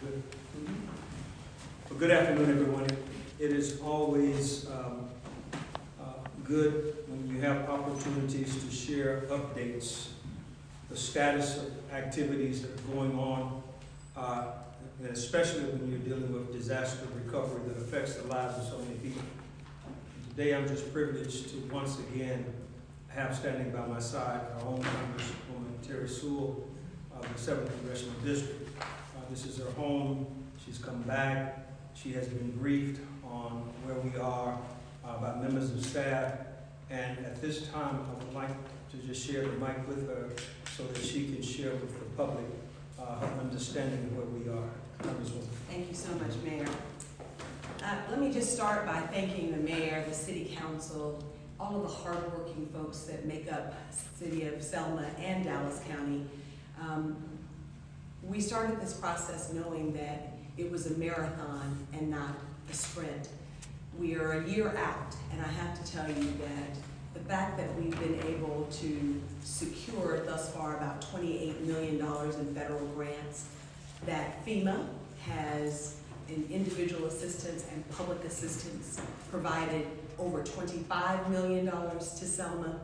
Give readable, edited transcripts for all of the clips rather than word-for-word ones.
Good. Well, good afternoon, everyone. It is always good when you have opportunities to share updates, the status of activities that are going on, and especially when you're dealing with disaster recovery that affects the lives of so many people. Today, I'm just privileged to once again have standing by my side our own Congresswoman Terri Sewell of the 7th Congressional District. This is her home. She's come back. She has been briefed on where we are by members of staff. And at this time, I would like to just share the mic with her so that she can share with the public her understanding of where we are. Congresswoman. Thank you so much, Mayor. Let me just start by thanking the Mayor, the City Council, all of the hardworking folks that make up the City of Selma and Dallas County. We started this process knowing that it was a marathon and not a sprint. We are a year out, and I have to tell you that the fact that we've been able to secure thus far about $28 million in federal grants, that FEMA has in individual assistance and public assistance provided over $25 million to Selma,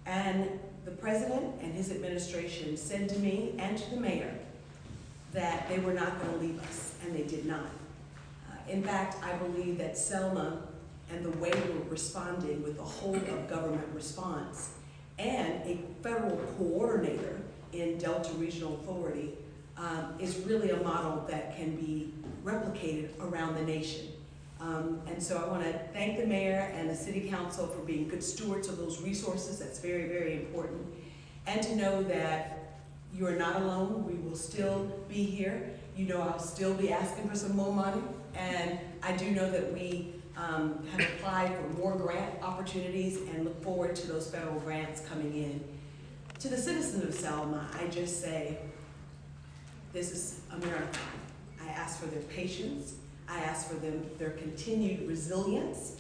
and the President and his administration said to me and to the Mayor that they were not going to leave us, and they did not. In fact, I believe that Selma and the way we're responding with a whole of government response and a federal coordinator in Delta Regional Authority is really a model that can be replicated around the nation. And so I want to thank the Mayor and the City Council for being good stewards of those resources. That's very, very important. And to know that you are not alone. We will still be here. You know, I'll still be asking for some more money. And I do know that we have applied for more grant opportunities and look forward to those federal grants coming in. To the citizens of Selma, I just say, this is a marathon. I ask for their patience. I ask for their continued resilience.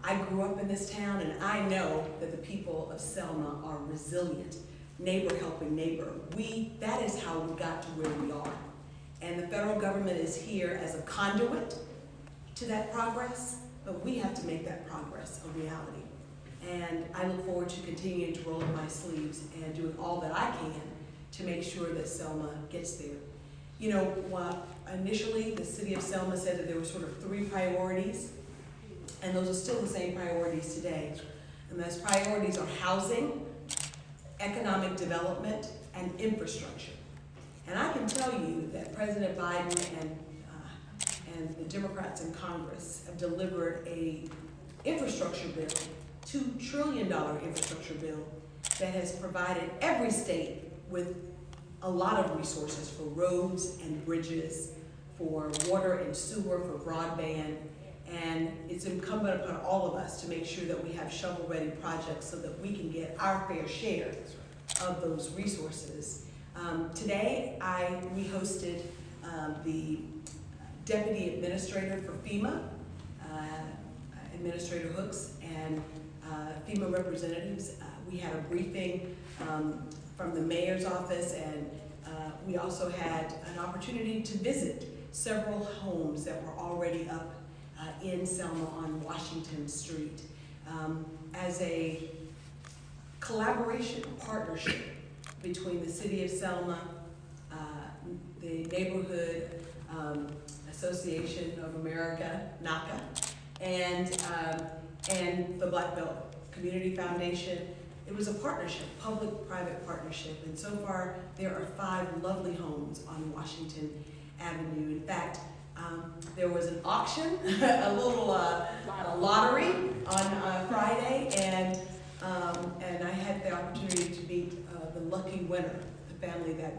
I grew up in this town, and I know that the people of Selma are resilient. Neighbor helping neighbor. That is how we got to where we are. And the federal government is here as a conduit to that progress, but we have to make that progress a reality. And I look forward to continuing to roll up my sleeves and doing all that I can to make sure that Selma gets there. You know, initially the City of Selma said that there were sort of 3 priorities, and those are still the same priorities today. And those priorities are housing, economic development, and infrastructure. And I can tell you that President Biden and the Democrats in Congress have delivered a infrastructure bill, $2 trillion infrastructure bill, that has provided every state with a lot of resources for roads and bridges, for water and sewer, for broadband. And it's incumbent upon all of us to make sure that we have shovel-ready projects so that we can get our fair share of those resources. Today, we hosted the Deputy Administrator for FEMA, Administrator Hooks, and FEMA representatives. We had a briefing from the Mayor's office, and we also had an opportunity to visit several homes that were already up in Selma on Washington Street as a collaboration, partnership between the City of Selma, the Neighborhood Association of America, NACA, and the Black Belt Community Foundation. It was a partnership, public-private partnership, and so far there are 5 lovely homes on Washington Avenue. In fact, there was an auction, a little lottery on Friday, and I had the opportunity to meet the lucky winner, the family that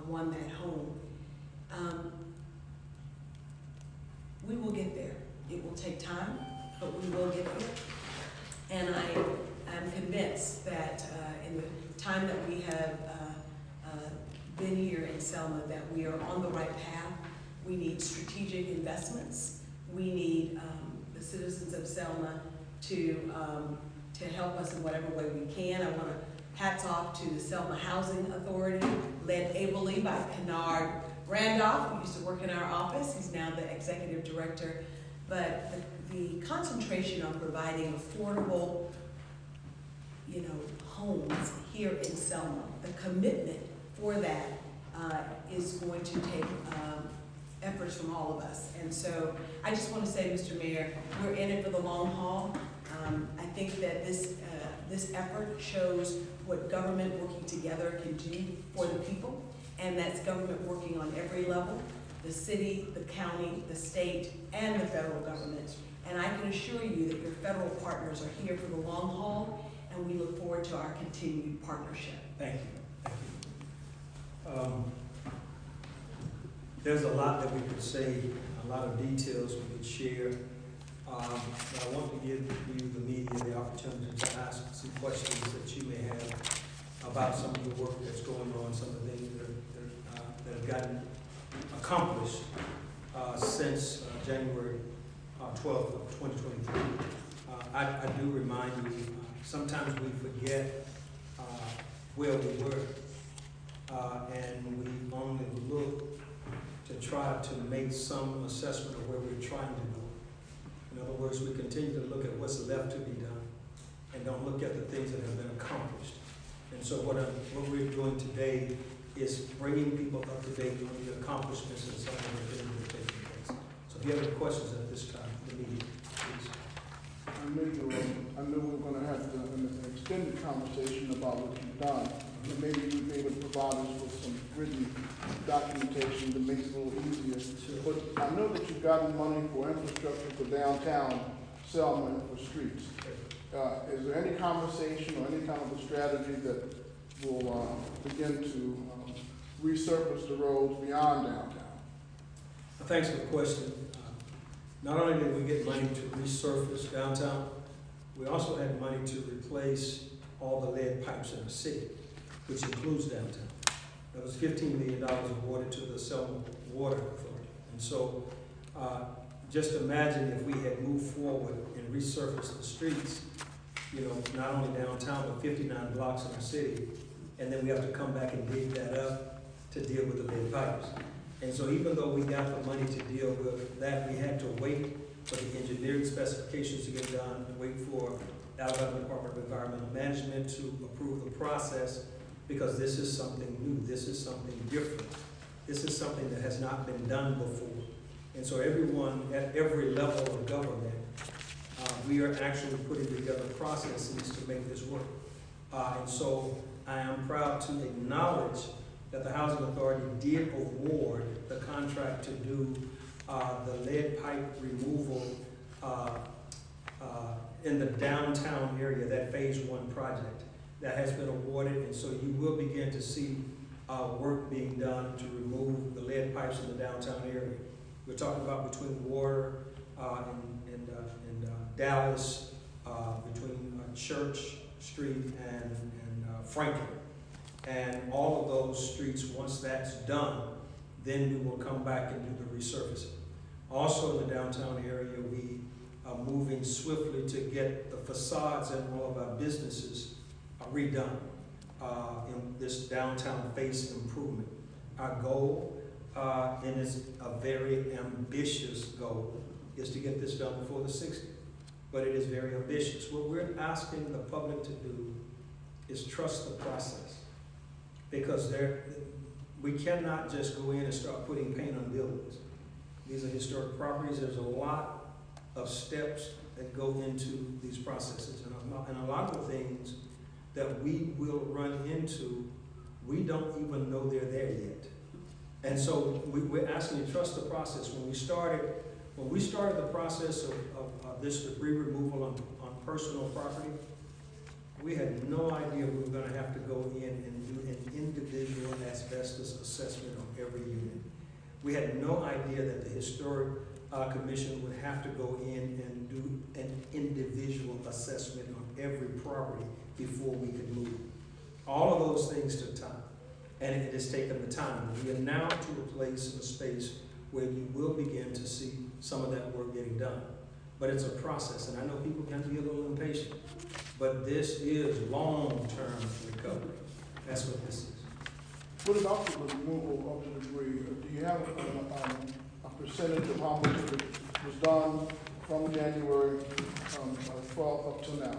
won that home. We will get there. It will take time, but we will get there. And I am convinced that in the time that we have been here in Selma, that we are on the right path. We need strategic investments. We need the citizens of Selma to help us in whatever way we can. I want to Hats off to the Selma Housing Authority, led ably by Kennard Randolph, who used to work in our office. He's now the executive director. But the concentration on providing affordable, homes here in Selma, the commitment for that is going to take efforts from all of us. And so I just want to say, Mr. Mayor, we're in it for the long haul. I think that this effort shows what government working together can do for the people, and that's government working on every level, the city, the county, the state, and the federal government. And I can assure you that your federal partners are here for the long haul, and we look forward to our continued partnership. Thank you. Thank you. There's a lot that we could say, a lot of details we could share. But I want to give you, the media, the opportunity to ask some questions that you may have about some of the work that's going on, some of the things that have gotten accomplished since January 12th of 2023. I do remind you, sometimes we forget where we were, and we only look to try to make some assessment of where we're trying to go. In other words, we continue to look at what's left to be done and don't look at the things that have been accomplished. And so what we're doing today is bringing people up to date on the accomplishments and some of the things that are taking place. So if you have any questions at this time, the media, please. I know we're going to have an extended conversation about what you've done. And maybe you'd be able to provide us with some written documentation to make it a little easier. Sure. But I know that you've gotten money for infrastructure for downtown Selma and for streets. Is there any conversation or any kind of a strategy that will begin to resurface the roads beyond downtown? Thanks for the question. Not only did we get money to resurface downtown, we also had money to replace all the lead pipes in the city, which includes downtown. That was $15 million awarded to the Selma Water Authority. And so just imagine if we had moved forward and resurfaced the streets, not only downtown, but 59 blocks in our city, and then we have to come back and dig that up to deal with the lead pipes. And so even though we got the money to deal with that, we had to wait for the engineering specifications to get done, wait for the Alabama Department of Environmental Management to approve the process, because this is something new, this is something different. This is something that has not been done before. And so everyone at every level of government, we are actually putting together processes to make this work. And so I am proud to acknowledge that the Housing Authority did award the contract to do the lead pipe removal in the downtown area, that phase 1 project that has been awarded. And so you will begin to see work being done to remove the lead pipes in the downtown area. We're talking about between Water and Dallas, between Church Street and Franklin. And all of those streets, once that's done, then we will come back and do the resurfacing. Also in the downtown area, we are moving swiftly to get the facades in all of our businesses redone in this downtown face improvement. Our goal, and it's a very ambitious goal, is to get this done before the 60th. But it is very ambitious. What we're asking the public to do is trust the process. Because we cannot just go in and start putting paint on buildings. These are historic properties. There's a lot of steps that go into these processes. And a lot of the things that we will run into, we don't even know they're there yet. And so we're asking you to trust the process. When we started the process of this debris removal on personal property, we had no idea we were going to have to go in and do an individual asbestos assessment on every unit. We had no idea that the Historic Commission would have to go in and do an individual assessment on every property before we could move. All of those things took time, and it has taken the time. We are now to a place, a space, where you will begin to see some of that work getting done. but it's a process, and I know people can be a little impatient, but this is long-term recovery. That's what this is. What about the removal of the debris? Do you have a percentage of how much of it was done from January 12th up to now?